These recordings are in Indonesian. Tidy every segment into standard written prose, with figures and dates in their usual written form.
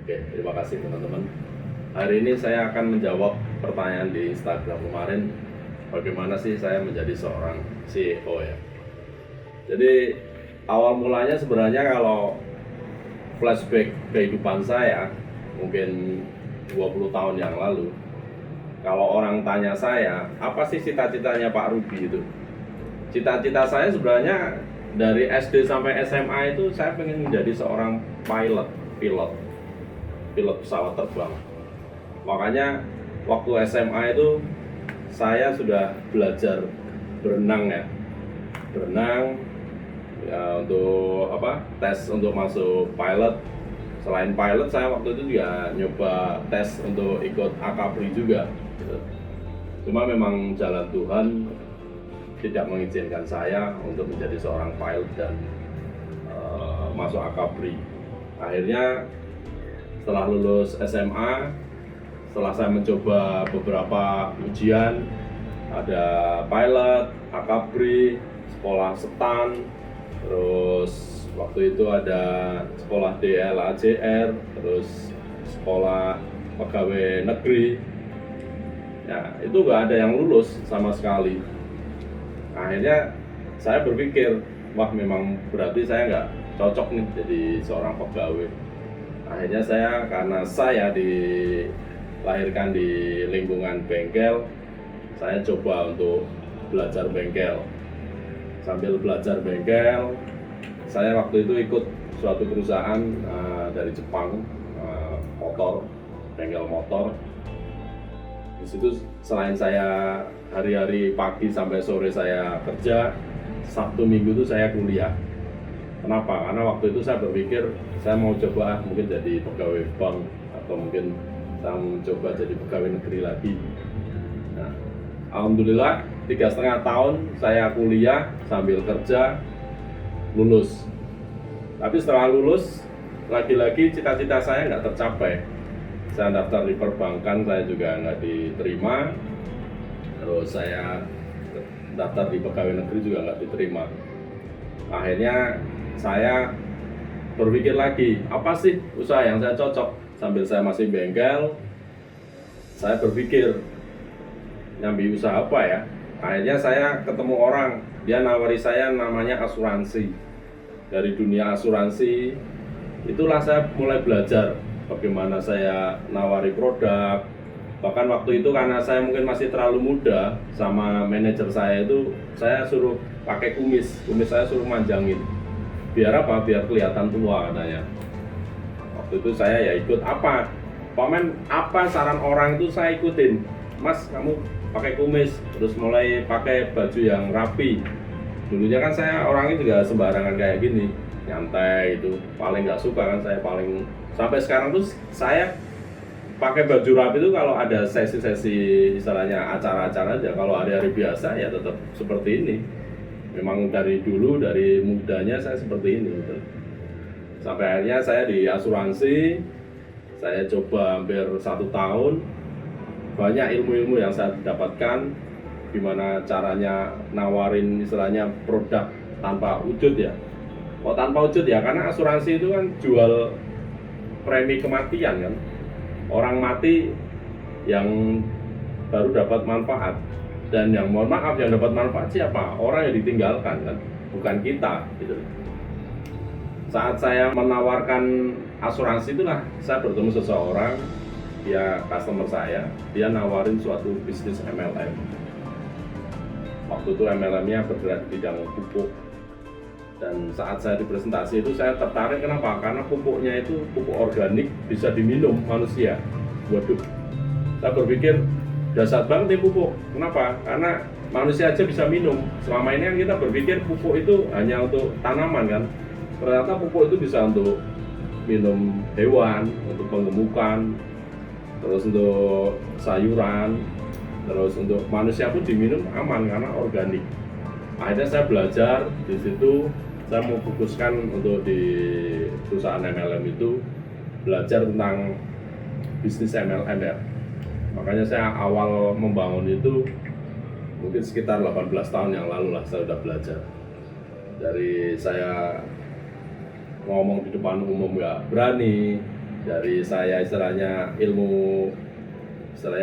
Oke, terima kasih teman-teman. Hari ini saya akan menjawab pertanyaan di Instagram kemarin, bagaimana sih saya menjadi seorang CEO ya. Jadi awal mulanya sebenarnya kalau flashback kehidupan saya, mungkin 20 tahun yang lalu, kalau orang tanya saya, apa sih cita-citanya Pak Ruby itu? Cita-cita saya sebenarnya dari SD sampai SMA itu saya pengen menjadi seorang pilot pesawat terbang. Makanya waktu SMA itu saya sudah belajar berenang ya untuk tes untuk masuk pilot. Selain pilot saya waktu itu juga nyoba tes untuk ikut akapri juga gitu. Cuma memang jalan Tuhan tidak mengizinkan saya untuk menjadi seorang pilot dan masuk akapri. Akhirnya setelah lulus SMA, setelah saya mencoba beberapa ujian, ada pilot, akapri, sekolah setan, terus waktu itu ada sekolah DLAJR, terus sekolah pegawai negeri. Ya, itu nggak ada yang lulus sama sekali. Akhirnya saya berpikir, wah memang berarti saya nggak cocok nih jadi seorang pegawai. Akhirnya karena saya dilahirkan di lingkungan bengkel, saya coba untuk belajar bengkel. Sambil belajar bengkel, saya waktu itu ikut suatu perusahaan dari Jepang, bengkel motor. Di situ selain saya hari-hari pagi sampai sore saya kerja, Sabtu Minggu itu saya kuliah. Kenapa? Karena waktu itu saya berpikir saya mau coba mungkin jadi pegawai bank atau mungkin saya mau coba jadi pegawai negeri lagi. Nah, alhamdulillah 3,5 tahun saya kuliah sambil kerja, lulus. Tapi setelah lulus, lagi-lagi cita-cita saya nggak tercapai. Saya daftar di perbankan, saya juga nggak diterima. Terus saya daftar di pegawai negeri juga nggak diterima. Akhirnya saya berpikir lagi, apa sih usaha yang saya cocok? Sambil saya masih bengkel, saya berpikir nyambi usaha apa ya? Akhirnya saya ketemu orang, dia nawari saya namanya asuransi. Dari dunia asuransi, itulah saya mulai belajar bagaimana saya nawari produk. Bahkan waktu itu karena saya mungkin masih terlalu muda, sama manajer saya itu saya suruh pakai kumis saya suruh manjangin. Biar apa? Biar kelihatan tua katanya. Waktu itu saya ya ikut apa saran orang itu saya ikutin. Mas, kamu pakai kumis, terus mulai pakai baju yang rapi. Dulunya kan saya orangnya juga sembarangan kayak gini, nyantai itu, paling nggak suka kan saya paling. Sampai sekarang tuh saya pakai baju rapi itu kalau ada sesi-sesi istilahnya acara-acara aja. Kalau hari-hari biasa ya tetap seperti ini. Memang dari dulu, dari mudanya saya seperti ini gitu. Sampai akhirnya saya di asuransi, saya coba hampir 1 tahun. Banyak ilmu-ilmu yang saya dapatkan, gimana caranya nawarin istilahnya produk tanpa wujud ya. Kok tanpa wujud ya? Karena asuransi itu kan jual premi kematian kan. Orang mati yang baru dapat manfaat. Dan yang mohon maaf yang dapat manfaat siapa? Orang yang ditinggalkan kan, bukan kita gitu. Saat saya menawarkan asuransi itulah saya bertemu seseorang, dia customer saya, dia nawarin suatu bisnis MLM. Waktu itu MLM-nya bergerak di bidang pupuk. Dan saat saya di presentasi itu saya tertarik, kenapa? Karena pupuknya itu pupuk organik, bisa diminum manusia. Waduh, saya berpikir dasar banget nih pupuk. Kenapa? Karena manusia aja bisa minum. Selama ini kan kita berpikir pupuk itu hanya untuk tanaman kan. Ternyata pupuk itu bisa untuk minum hewan, untuk penggemukan, terus untuk sayuran, terus untuk manusia pun diminum aman karena organik. Akhirnya saya belajar di situ. Saya mau fokuskan untuk di perusahaan MLM itu belajar tentang bisnis MLM ya. Makanya saya awal membangun itu mungkin sekitar 18 tahun yang lalu lah saya sudah belajar. Dari saya ngomong di depan umum nggak berani, Dari saya istilahnya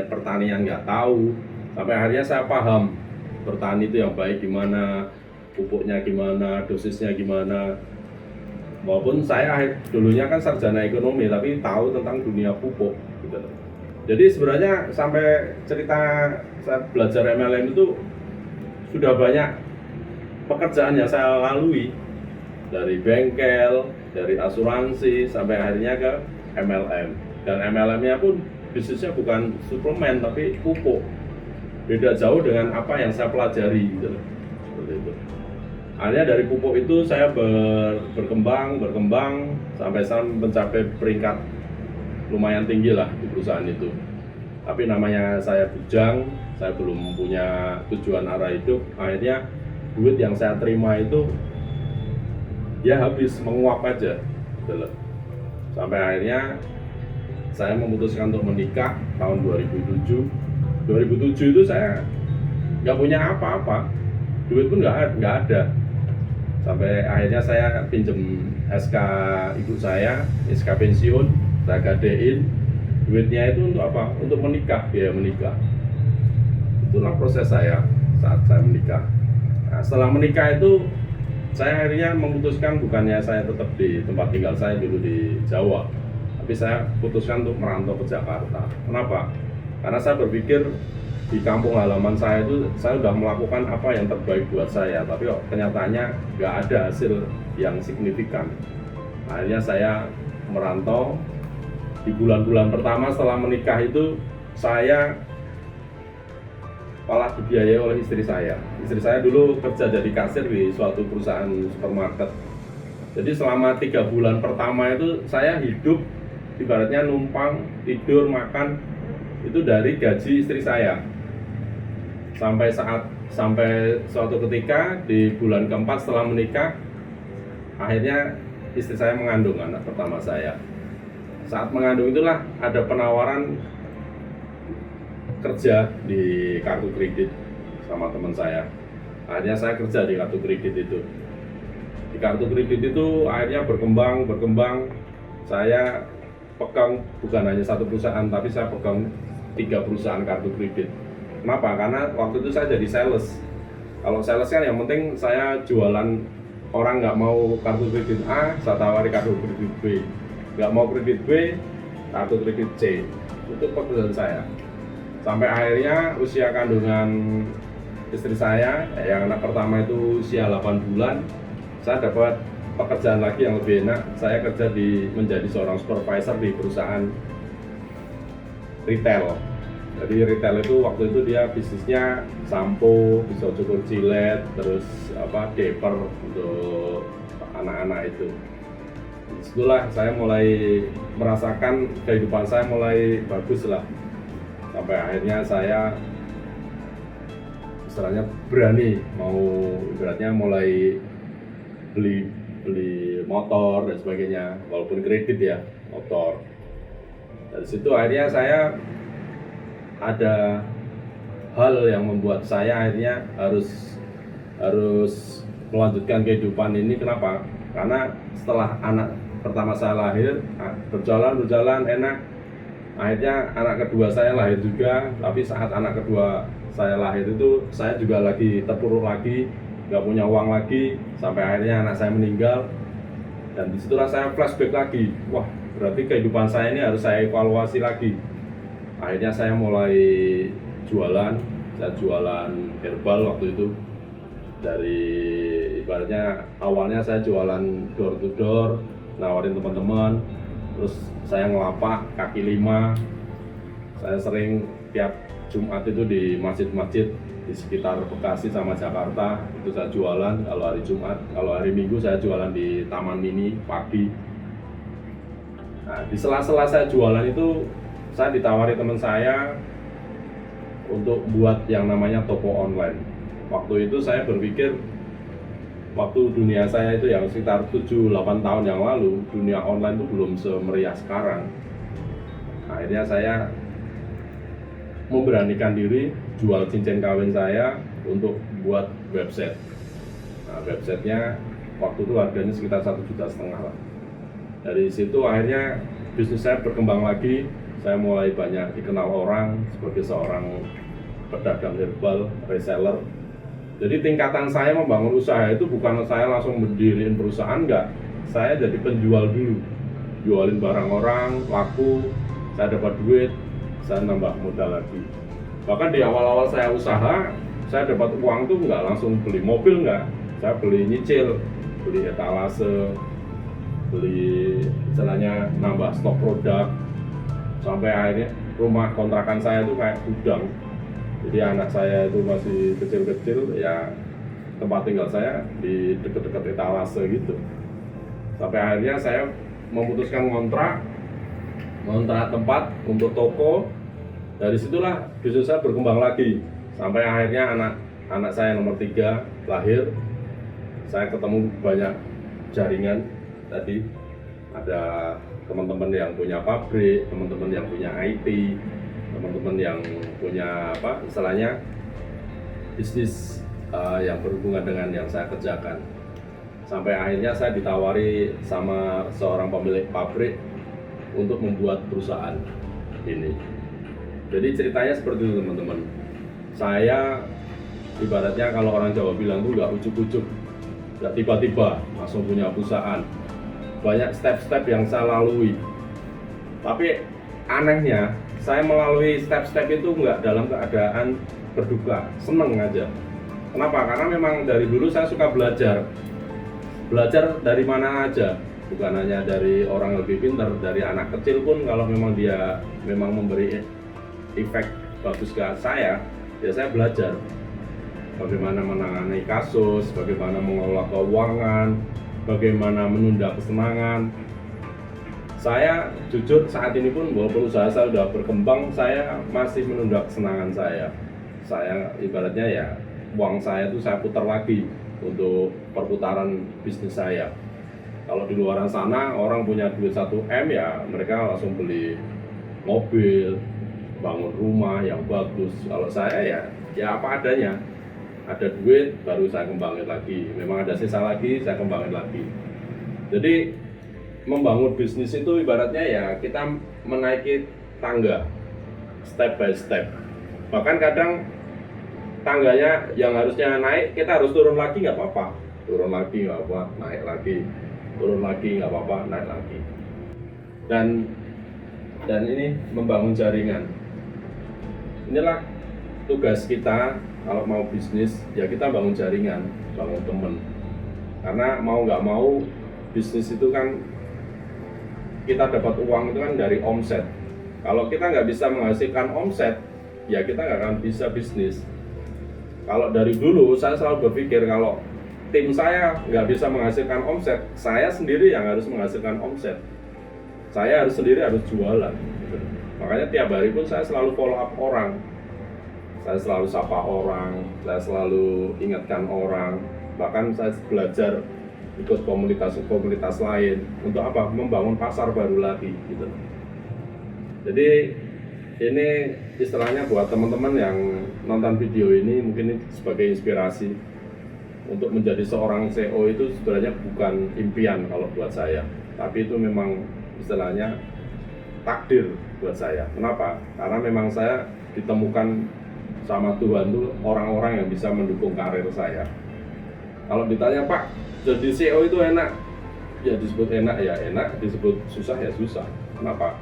pertanian nggak tahu, sampai akhirnya saya paham bertani itu yang baik gimana, pupuknya gimana, dosisnya gimana. Walaupun saya dulunya kan sarjana ekonomi, tapi tahu tentang dunia pupuk gitu. Jadi sebenarnya sampai cerita saya belajar MLM itu sudah banyak pekerjaan yang saya lalui, dari bengkel, dari asuransi, sampai akhirnya ke MLM. Dan MLM-nya pun bisnisnya bukan suplemen tapi pupuk. Beda jauh dengan apa yang saya pelajari gitu. Seperti itu. Akhirnya dari pupuk itu saya berkembang sampai saya mencapai peringkat lumayan tinggi lah di perusahaan itu. Tapi namanya saya bujang, saya belum punya tujuan arah hidup. Akhirnya duit yang saya terima itu ya habis, menguap aja gitu. Sampai akhirnya saya memutuskan untuk menikah tahun 2007. 2007 itu saya nggak punya apa-apa, duit pun nggak ada. Sampai akhirnya saya pinjem SK ibu saya, SK pensiun, saya gadein. Duitnya itu untuk apa? Untuk menikah, biaya menikah. Itulah proses saya saat saya menikah. Nah, setelah menikah itu saya akhirnya memutuskan bukannya saya tetap di tempat tinggal saya dulu di Jawa, tapi saya putuskan untuk merantau ke Jakarta. Kenapa? Karena saya berpikir di kampung halaman saya itu saya sudah melakukan apa yang terbaik buat saya, tapi kenyataannya nggak ada hasil yang signifikan. Akhirnya saya merantau. Di bulan-bulan pertama setelah menikah itu saya malah dibiayai oleh istri saya. Istri saya dulu kerja jadi kasir di suatu perusahaan supermarket. Jadi selama 3 bulan pertama itu saya hidup ibaratnya numpang, tidur, makan itu dari gaji istri saya. Sampai suatu ketika di bulan keempat setelah menikah, akhirnya istri saya mengandung anak pertama saya. Saat mengandung itulah ada penawaran kerja di kartu kredit sama teman saya. Akhirnya saya kerja di kartu kredit itu. Di kartu kredit itu akhirnya berkembang. Saya pegang bukan hanya satu perusahaan, tapi saya pegang 3 perusahaan kartu kredit. Kenapa? Karena waktu itu saya jadi sales. Kalau sales kan yang penting saya jualan, orang nggak mau kartu kredit A, saya tawari kartu kredit B. Nggak mau kredit B, kartu kredit C. Itu pekerjaan saya. Sampai akhirnya usia kandungan istri saya, yang anak pertama itu usia 8 bulan, saya dapat pekerjaan lagi yang lebih enak. Saya kerja menjadi seorang supervisor di perusahaan retail. Jadi retail itu waktu itu dia bisnisnya sampo, pisau cukur jilet, terus diaper untuk anak-anak itu. Disitulah saya mulai merasakan kehidupan saya mulai bagus lah. Sampai akhirnya saya istilahnya berani ibaratnya mulai beli motor dan sebagainya, walaupun kredit ya, motor. Dari situ akhirnya saya ada hal yang membuat saya akhirnya harus melanjutkan kehidupan ini. Kenapa? Karena setelah anak pertama saya lahir, berjalan enak. Akhirnya anak kedua saya lahir juga, tapi saat anak kedua saya lahir itu saya juga lagi terpuruk lagi, nggak punya uang lagi, sampai akhirnya anak saya meninggal. Dan disitulah saya flashback lagi, wah berarti kehidupan saya ini harus saya evaluasi lagi. Akhirnya saya mulai jualan herbal waktu itu. Dari ibaratnya awalnya saya jualan door to door, nawarin teman-teman, terus saya ngelapak kaki lima. Saya sering tiap Jumat itu di masjid-masjid di sekitar Bekasi sama Jakarta itu saya jualan kalau hari Jumat. Kalau hari Minggu saya jualan di Taman Mini pagi. Nah, di sela-sela saya jualan itu saya ditawari teman saya untuk buat yang namanya toko online. Waktu itu saya berpikir, waktu dunia saya itu yang sekitar 7-8 tahun yang lalu, dunia online itu belum semeriah sekarang. Akhirnya saya memberanikan diri jual cincin kawin saya untuk buat website. Nah, websitenya waktu itu harganya sekitar 1,5 juta lah. Dari situ akhirnya bisnis saya berkembang lagi. Saya mulai banyak dikenal orang sebagai seorang pedagang herbal, reseller. Jadi tingkatan saya membangun usaha itu bukan saya langsung mendiriin perusahaan, enggak. Saya jadi penjual dulu, jualin barang orang, laku, saya dapat duit, saya nambah modal lagi. Bahkan di awal-awal saya usaha, saya dapat uang tuh nggak langsung beli mobil, nggak. Saya beli nyicil, beli etalase, beli istilahnya nambah stok produk, sampai akhirnya rumah kontrakan saya itu kayak gudang. Jadi anak saya itu masih kecil-kecil, ya tempat tinggal saya di dekat-dekat etalase gitu. Sampai akhirnya saya memutuskan ngontrak tempat untuk toko. Dari situlah bisnis saya berkembang lagi. Sampai akhirnya anak saya nomor 3 lahir. Saya ketemu banyak jaringan tadi. Ada teman-teman yang punya pabrik, teman-teman yang punya IT, teman-teman yang punya istilahnya bisnis yang berhubungan dengan yang saya kerjakan. Sampai akhirnya saya ditawari sama seorang pemilik pabrik untuk membuat perusahaan ini. Jadi ceritanya seperti itu teman-teman. Saya ibaratnya kalau orang Jawa bilang tuh nggak ujuk-ujuk, nggak tiba-tiba langsung punya perusahaan. Banyak step-step yang saya lalui. Tapi anehnya saya melalui step-step itu nggak dalam keadaan berduka, seneng aja. Kenapa? Karena memang dari dulu saya suka belajar dari mana aja, bukan hanya dari orang lebih pintar, dari anak kecil pun kalau memang dia memang memberi efek bagus ke saya, ya saya belajar bagaimana menangani kasus, bagaimana mengelola keuangan, bagaimana menunda kesenangan. Saya jujur saat ini pun walaupun usaha saya sudah berkembang, saya masih menunda kesenangan saya. Saya ibaratnya ya uang saya itu saya putar lagi untuk perputaran bisnis saya. Kalau di luar sana orang punya duit 1 M ya mereka langsung beli mobil, bangun rumah yang bagus. Kalau saya ya apa adanya. Ada duit baru saya kembangin lagi. Memang ada sisa lagi saya kembangin lagi. Jadi membangun bisnis itu ibaratnya ya kita menaiki tangga step by step. Bahkan kadang tangganya yang harusnya naik kita harus turun lagi nggak apa-apa, turun lagi nggak apa, naik lagi, turun lagi nggak apa-apa, naik lagi. Dan ini membangun jaringan. Inilah tugas kita kalau mau bisnis, ya kita bangun jaringan, bangun temen. Karena mau nggak mau bisnis itu kan kita dapat uang itu kan dari omset. Kalau kita nggak bisa menghasilkan omset, ya kita nggak akan bisa bisnis. Kalau dari dulu saya selalu berpikir kalau tim saya nggak bisa menghasilkan omset, saya sendiri yang harus menghasilkan omset. Saya sendiri harus jualan. Makanya tiap hari pun saya selalu follow up orang. Saya selalu sapa orang, saya selalu ingatkan orang. Bahkan saya belajar ikut komunitas lain untuk apa? Membangun pasar baru lagi gitu. Jadi ini istilahnya buat teman-teman yang nonton video ini mungkin ini sebagai inspirasi untuk menjadi seorang CEO itu sebenarnya bukan impian kalau buat saya, tapi itu memang istilahnya takdir buat saya. Kenapa? Karena memang saya ditemukan sama Tuhan tuh orang-orang yang bisa mendukung karir saya. Kalau ditanya Pak, jadi CEO itu enak? Ya disebut enak ya enak, disebut susah ya susah. Kenapa?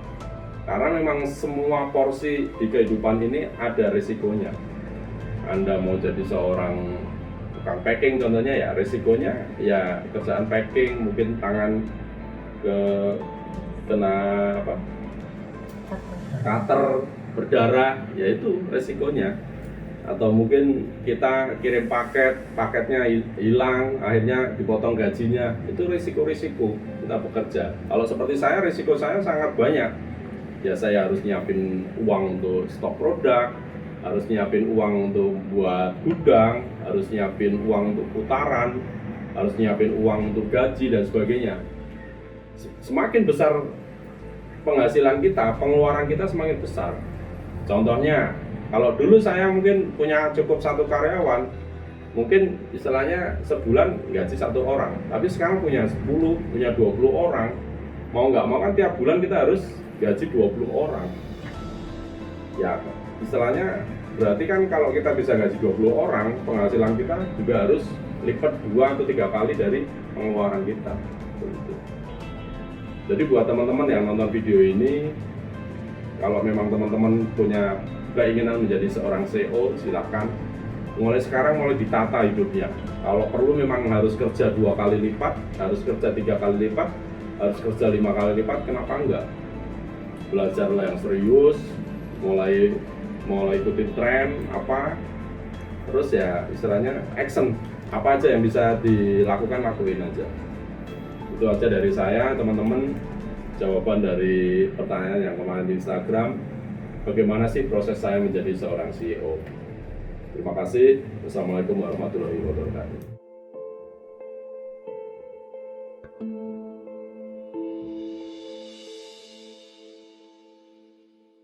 Karena memang semua porsi di kehidupan ini ada risikonya. Anda mau jadi seorang tukang packing contohnya ya risikonya ya kerjaan packing mungkin tangan kena cutter berdarah, ya itu resikonya. Atau mungkin kita kirim paketnya hilang, akhirnya dipotong gajinya, itu risiko-risiko kita bekerja. Kalau seperti saya, risiko saya sangat banyak. Ya saya harus nyiapin uang untuk stok produk, harus nyiapin uang untuk buat gudang, harus nyiapin uang untuk putaran, harus nyiapin uang untuk gaji dan sebagainya. Semakin besar penghasilan kita, pengeluaran kita semakin besar. Contohnya, kalau dulu saya mungkin punya cukup 1 karyawan, mungkin istilahnya sebulan gaji 1 orang, tapi sekarang punya 10, punya 20 orang, mau nggak mau kan tiap bulan kita harus gaji 20 orang. Ya istilahnya berarti kan kalau kita bisa gaji 20 orang, penghasilan kita juga harus lipat 2 atau 3 kali dari pengeluaran kita. Jadi buat teman-teman yang nonton video ini, kalau memang teman-teman punya keinginan menjadi seorang CEO, silakan. Mulai sekarang mulai ditata hidupnya. Kalau perlu memang harus kerja 2 kali lipat, harus kerja 3 kali lipat, harus kerja 5 kali lipat, kenapa enggak? Belajarlah yang serius, mulai ikutin tren apa, terus ya istilahnya action, apa aja yang bisa dilakukan, lakuin aja. Itu aja dari saya, teman-teman. Jawaban dari pertanyaan yang kemarin di Instagram, bagaimana sih proses saya menjadi seorang CEO. Terima kasih. Wassalamualaikum warahmatullahi wabarakatuh.